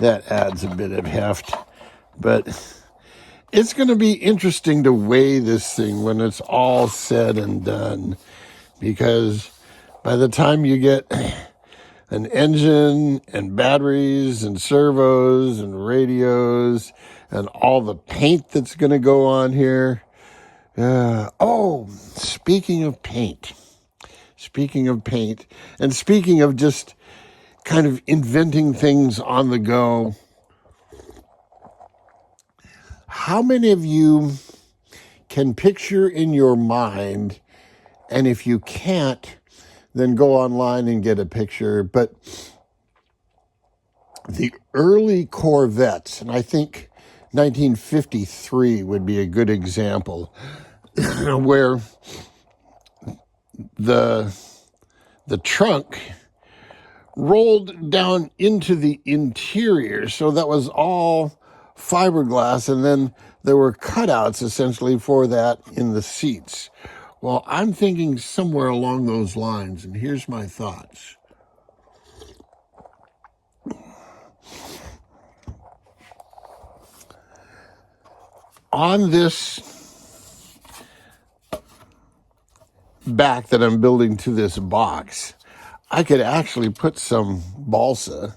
That adds a bit of heft. But it's going to be interesting to weigh this thing when it's all said and done, because by the time you get an engine and batteries and servos and radios and all the paint that's going to go on here. Speaking of paint, and speaking of just kind of inventing things on the go, how many of you can picture in your mind, and if you can't, then go online and get a picture, but the early Corvettes, and I think 1953 would be a good example, where the trunk rolled down into the interior, so that was all fiberglass, and then there were cutouts essentially for that in the seats. Well, I'm thinking somewhere along those lines, and here's my thoughts. On this back that I'm building to this box, I could actually put some balsa,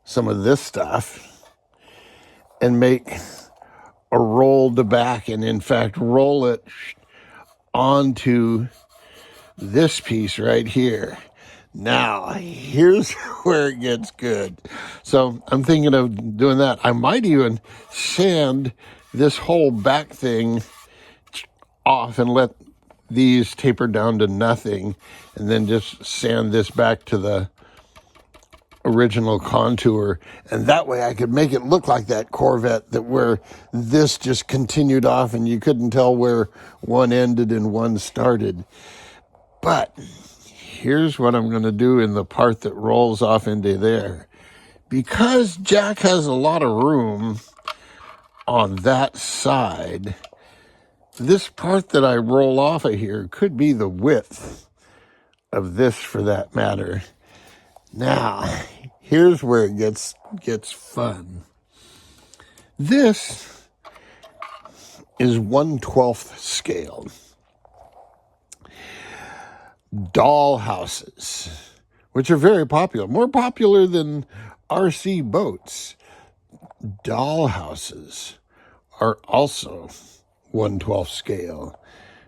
some of this stuff, and make a rolled back, and in fact roll it onto this piece right here. Now, here's where it gets good. So I'm thinking of doing that. I might even sand this whole back thing off and let these taper down to nothing, and then just sand this back to the original contour, and that way I could make it look like that Corvette, that where this just continued off and you couldn't tell where one ended and one started. But here's what I'm going to do in the part that rolls off into there. Because Jack has a lot of room on that side, this part that I roll off of here could be the width of this, for that matter. Now, here's where it gets fun. This is 1/12 scale. Doll houses, which are very popular, more popular than RC boats. Doll houses are also 1/12 scale.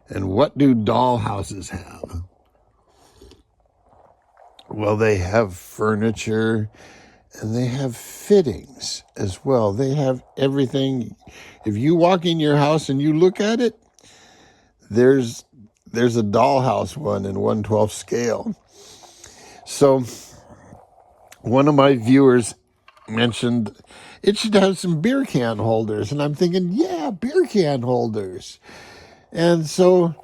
And what do doll houses have? Well, they have furniture and they have fittings as well. They have everything. If you walk in your house and you look at it, there's a dollhouse one in 1/12 scale. So one of my viewers mentioned it should have some beer can holders. And I'm thinking, yeah, beer can holders. And so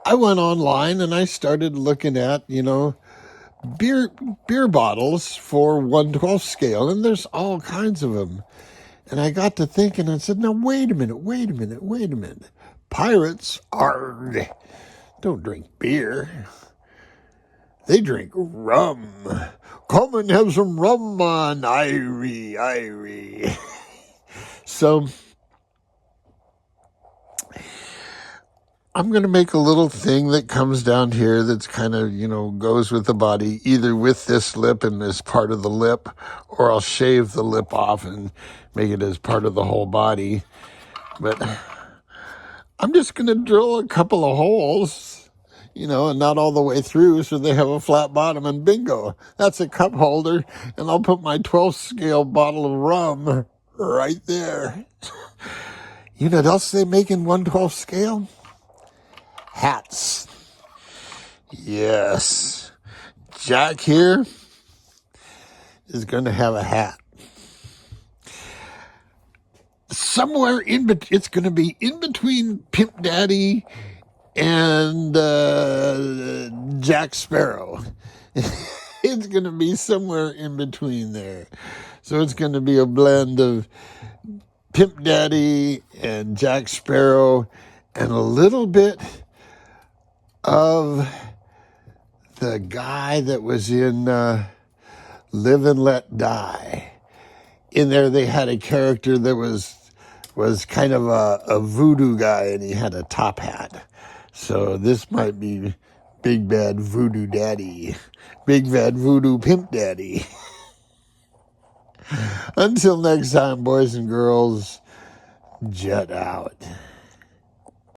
I went online and I started looking at, beer bottles for 1/12 scale, and there's all kinds of them. And I got to thinking and said, now, wait a minute. Pirates don't drink beer. They drink rum. Come and have some rum on, Irie. So I'm going to make a little thing that comes down here that's kind of, goes with the body, either with this lip and as part of the lip, or I'll shave the lip off and make it as part of the whole body. But I'm just going to drill a couple of holes, and not all the way through, so they have a flat bottom, and bingo, that's a cup holder, and I'll put my 12 scale bottle of rum right there. You know what else they make in 1/12 scale? Hats. Yes. Jack here is going to have a hat. Somewhere it's going to be in between Pimp Daddy and Jack Sparrow. It's going to be somewhere in between there. So it's going to be a blend of Pimp Daddy and Jack Sparrow and a little bit of the guy that was in Live and Let Die. in there they had a character that was kind of a voodoo guy, and he had a top hat. So this might be Big Bad Voodoo Daddy. Big Bad Voodoo Pimp Daddy. Until next time, boys and girls, jet out.